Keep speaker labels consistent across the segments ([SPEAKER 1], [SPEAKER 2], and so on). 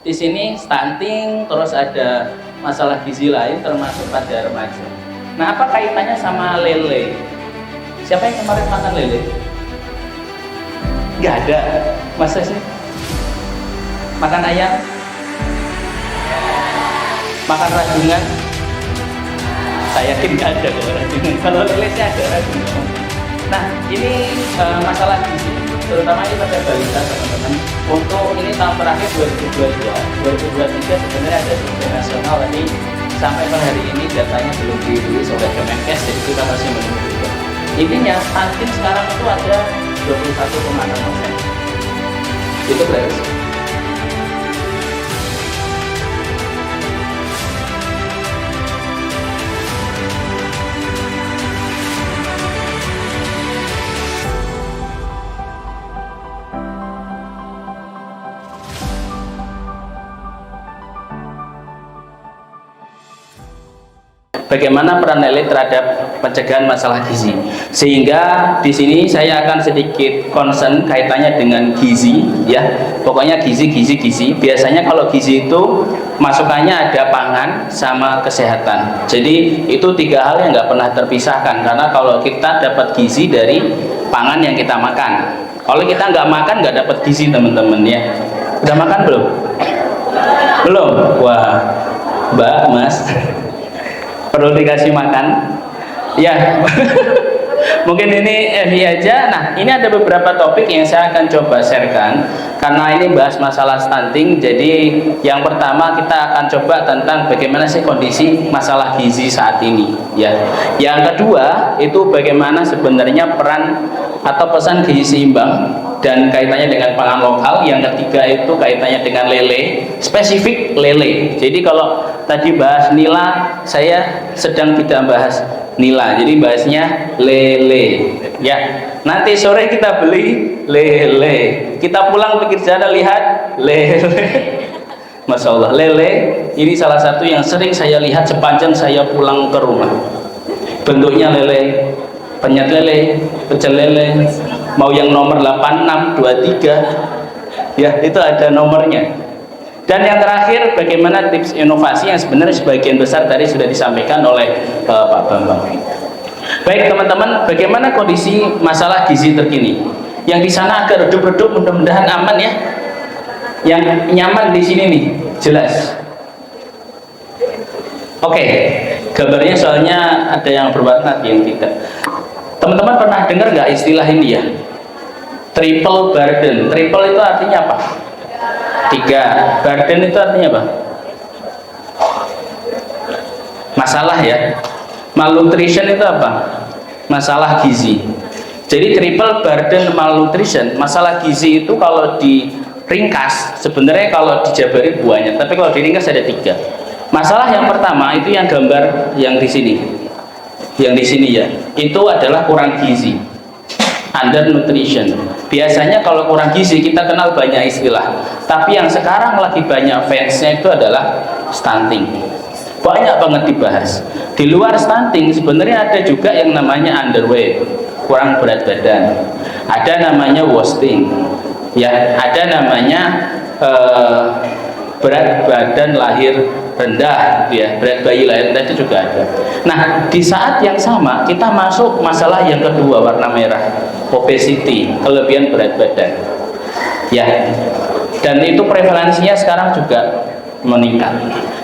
[SPEAKER 1] Di sini stunting, terus ada masalah gizi lain termasuk pada remaja. Nah, apa kaitannya sama lele? Siapa yang kemarin makan lele? Nggak ada. Masa sih? Makan ayam? Makan rajungan? Saya yakin nggak ada kalau rajungan. Kalau lele sih ada rajungan. Nah, ini masalah gizi, terutama ini pada balita teman-teman. Untuk ini tahun terakhir 2022, 2023 sebenarnya ada survei nasional, tapi sampai per hari ini datanya belum dirilis oleh Kemenkes, jadi kita masih menunggu juga. Intinya stunting sekarang itu ada 21,6%. Itu berarti bagaimana peran lele terhadap pencegahan masalah gizi. Sehingga di sini saya akan sedikit concern kaitannya dengan gizi, ya. Pokoknya gizi. Biasanya kalau gizi itu masukannya ada pangan sama kesehatan. Jadi itu tiga hal yang nggak pernah terpisahkan, karena kalau kita dapat gizi dari pangan yang kita makan. Kalau kita nggak makan nggak dapat gizi, teman-teman, ya. Udah makan belum? Belum? Wah, Mbak, Mas. Perlu dikasih makan ya. Mungkin ini aja. Nah, ini ada beberapa topik yang saya akan coba sharekan karena ini bahas masalah stunting. Jadi yang pertama kita akan coba tentang bagaimana sih kondisi masalah gizi saat ini, ya. Yang kedua itu bagaimana sebenarnya peran atau pesan gizi seimbang dan kaitannya dengan pangan lokal. Yang ketiga itu kaitannya dengan lele, spesifik lele. Jadi kalau tadi bahas nila, saya sedang tidak bahas nila, jadi bahasnya lele, ya. Nanti sore kita beli lele, kita pulang pikir jalan lihat lele. Masya Allah, lele ini salah satu yang sering saya lihat sepanjang saya pulang ke rumah. Bentuknya lele, penyet lele, pecel lele, mau yang nomor 8623, ya, itu ada nomornya. Dan yang terakhir, bagaimana tips inovasi yang sebenarnya sebagian besar tadi sudah disampaikan oleh Pak Bambang. Baik teman-teman, bagaimana kondisi masalah gizi terkini? Yang di sana agak redup-redup, mudah-mudahan aman ya. Yang nyaman di sini nih, jelas. Oke, gambarnya soalnya ada yang berwarna, ada yang tidak. Teman-teman pernah dengar nggak istilah ini ya? Triple burden. Triple itu artinya apa? 3. Burden itu artinya apa? Masalah, ya. Malnutrition itu apa? Masalah gizi. Jadi triple burden malnutrition, masalah gizi itu kalau diringkas sebenarnya kalau dijabari banyak, tapi kalau diringkas ada 3. Masalah yang pertama itu yang gambar yang di sini. Yang di sini, ya. Itu adalah kurang gizi. Undernutrition. Biasanya kalau kurang gizi kita kenal banyak istilah, tapi yang sekarang lagi banyak fansnya itu adalah stunting. Banyak banget dibahas. Di luar stunting sebenarnya ada juga yang namanya underweight, kurang berat badan. Ada namanya wasting, ya. Ada namanya berat badan lahir rendah, ya, berat bayi lahir rendah itu juga ada. Nah, di saat yang sama kita masuk masalah yang kedua, warna merah, obesity, kelebihan berat badan, ya. Dan itu prevalensinya sekarang juga meningkat.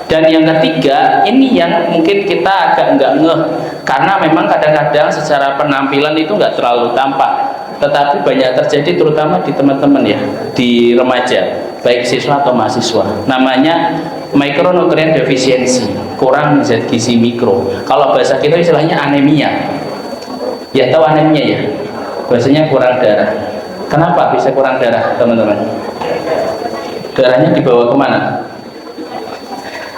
[SPEAKER 1] Dan yang ketiga, ini yang mungkin kita agak nggak ngeh, karena memang kadang-kadang secara penampilan itu nggak terlalu tampak, tetapi banyak terjadi terutama di teman-teman, ya, di remaja, baik siswa atau mahasiswa. Namanya micronutrient deficiency, kurang zat gizi mikro. Kalau bahasa kita istilahnya anemia. Ya, tahu anemia, ya? Bahasanya kurang darah. Kenapa bisa kurang darah, teman-teman? Darahnya dibawa kemana?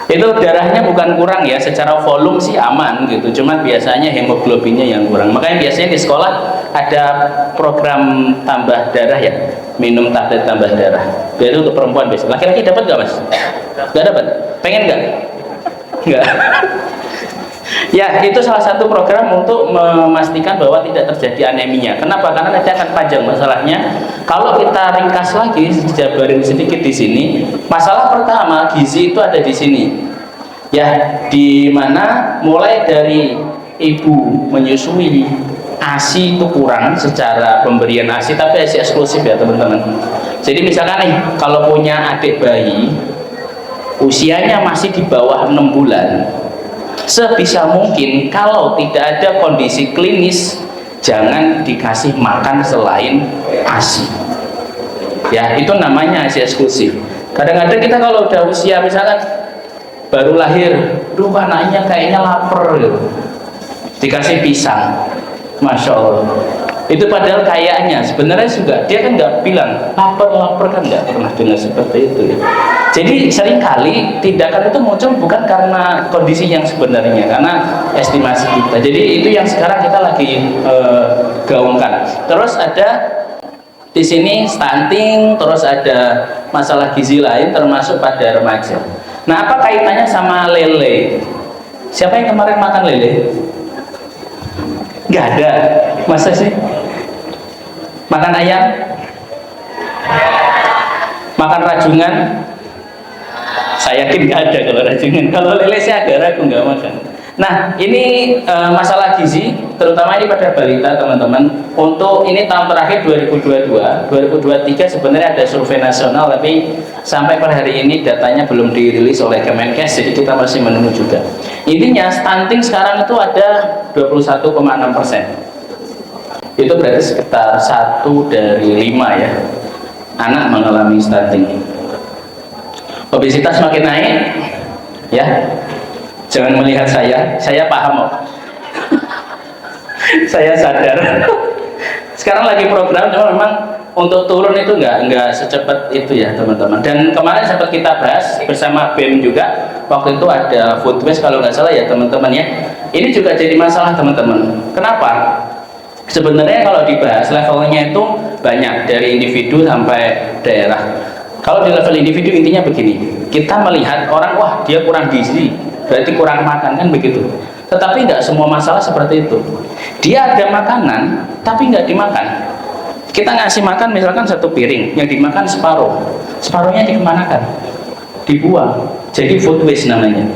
[SPEAKER 1] Itu darahnya bukan kurang, ya, secara volume sih aman gitu, cuman biasanya hemoglobinnya yang kurang. Makanya biasanya di sekolah ada program tambah darah, ya, minum tablet tambah darah. Itu untuk perempuan biasa. Laki-laki dapat nggak, Mas? Nggak dapat. Pengen nggak? Nggak. Ya, itu salah satu program untuk memastikan bahwa tidak terjadi anemia. Kenapa? Karena nanti akan panjang masalahnya. Kalau kita ringkas lagi, jabarin sedikit di sini. Masalah pertama, gizi itu ada di sini. Ya, di mana mulai dari ibu menyusui, ASI itu kurang secara pemberian ASI, tapi ASI eksklusif ya teman-teman. Jadi misalkan nih, kalau punya adik bayi, usianya masih di bawah 6 bulan, sebisa mungkin kalau tidak ada kondisi klinis jangan dikasih makan selain ASI. Ya, itu namanya ASI eksklusif. Kadang-kadang kita kalau udah usia misalkan baru lahir, duh anaknya kayaknya lapar gitu, dikasih pisang, Masya Allah. Itu padahal kayaknya sebenarnya juga dia kan nggak bilang lapar kan, nggak pernah dengar seperti itu ya. Jadi seringkali tindakan itu muncul bukan karena kondisi yang sebenarnya, karena estimasi kita. Jadi itu yang sekarang kita lagi gaungkan. Terus ada di sini stunting, terus ada masalah gizi lain termasuk pada remaja. Nah, apa kaitannya sama lele? Siapa yang kemarin makan lele? Nggak ada. Masa sih? Makan ayam? Makan rajungan? Saya yakin nggak ada kalau rajungan. Kalau lele saya agak ragu nggak makan. Nah, ini masalah gizi, terutama ini pada balita teman-teman. Untuk ini tahun terakhir 2022, 2023 sebenarnya ada survei nasional, tapi sampai per hari ini datanya belum dirilis oleh Kemenkes, jadi kita masih menunggu juga. Intinya stunting sekarang itu ada 21,6%. Itu berarti sekitar 1 dari 5 ya anak mengalami stunting. Obesitas makin naik, ya. Jangan melihat saya paham kok. Saya sadar. Sekarang lagi program, cuma memang untuk turun itu nggak secepat itu ya teman-teman. Dan kemarin sempat kita bahas bersama BEM juga. Waktu itu ada food waste kalau nggak salah ya teman-teman ya. Ini juga jadi masalah teman-teman. Kenapa? Sebenarnya kalau dibahas levelnya itu banyak, dari individu sampai daerah. Kalau di level individu intinya begini, kita melihat orang, wah dia kurang gizi, berarti kurang makan, kan begitu. Tetapi nggak semua masalah seperti itu. Dia ada makanan tapi nggak dimakan. Kita ngasih makan misalkan 1 piring, yang dimakan separuhnya dikemanakan? Dibuang. Jadi food waste namanya.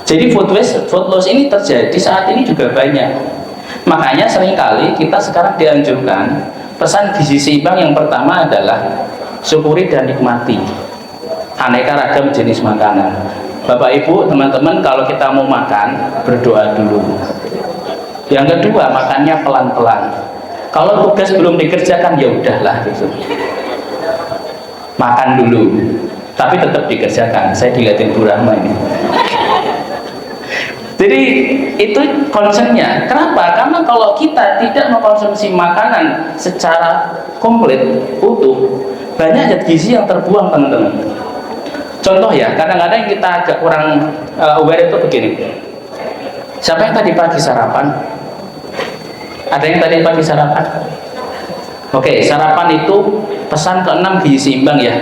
[SPEAKER 1] Jadi food loss ini terjadi saat ini juga banyak. Makanya seringkali kita sekarang dianjurkan pesan gizi seimbang yang pertama adalah syukuri dan nikmati aneka ragam jenis makanan. Bapak Ibu, teman-teman, kalau kita mau makan, berdoa dulu. Yang kedua, makannya pelan-pelan. Kalau tugas belum dikerjakan, ya udahlah gitu. Makan dulu, tapi tetap dikerjakan. Saya dilihatin Bu Rahma ini. Jadi itu concernnya. Kenapa? Karena kalau kita tidak mengkonsumsi makanan secara komplit, utuh, banyak zat gizi yang terbuang teman-teman. Contoh ya, kadang-kadang kita agak kurang aware itu begini. Siapa yang tadi pagi sarapan? Ada yang tadi pagi sarapan? Oke, sarapan itu pesan ke-6 gizi seimbang ya.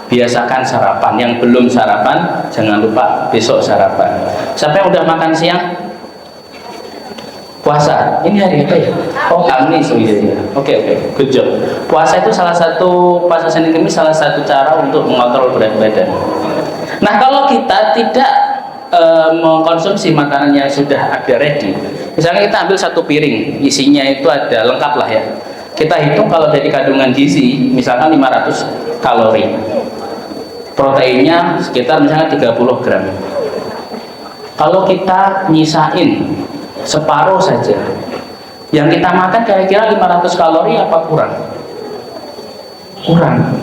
[SPEAKER 1] Biasakan sarapan. Yang belum sarapan, jangan lupa besok sarapan. Siapa yang udah makan siang? Puasa. Ini hari apa ya? Oh, Kamis. Oke, good job. Puasa itu salah satu, puasa Senin Kamis salah satu cara untuk mengontrol berat badan. Nah, kalau kita tidak mengkonsumsi makanan yang sudah ada ready, misalnya kita ambil 1 piring, isinya itu ada lengkap lah ya. Kita hitung kalau dari kandungan gizi, misalkan 500 kalori. Proteinnya sekitar misalnya 30 gram. Kalau kita nyisain separuh saja, yang kita makan kira-kira 500 kalori apa kurang? Kurang.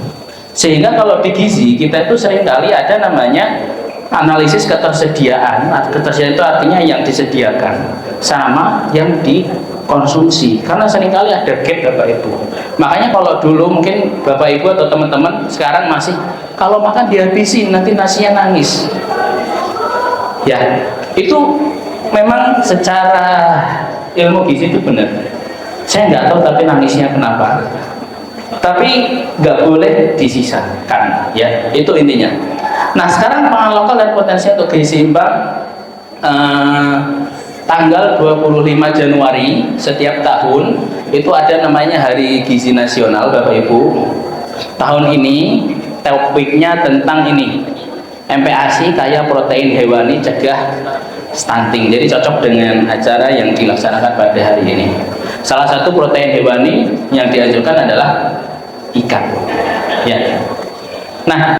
[SPEAKER 1] Sehingga kalau di gizi kita itu seringkali ada namanya analisis ketersediaan. Ketersediaan itu artinya yang disediakan sama yang dikonsumsi, karena seringkali ada gap Bapak Ibu. Makanya kalau dulu mungkin Bapak Ibu atau teman-teman sekarang masih kalau makan dihabisin, nanti nasinya nangis ya. Itu memang secara ilmu gizi itu benar. Saya nggak tahu tapi nangisnya kenapa, tapi nggak boleh disisakan ya, itu intinya. Nah, sekarang pangan lokal dan potensi untuk gizi seimbang tanggal 25 Januari setiap tahun itu ada namanya Hari Gizi Nasional, Bapak Ibu. Tahun ini topiknya tentang ini, MPASI, kaya protein hewani, cegah stunting. Jadi cocok dengan acara yang dilaksanakan pada hari ini. Salah satu protein hewani yang dianjurkan adalah ikan. Ya. Nah,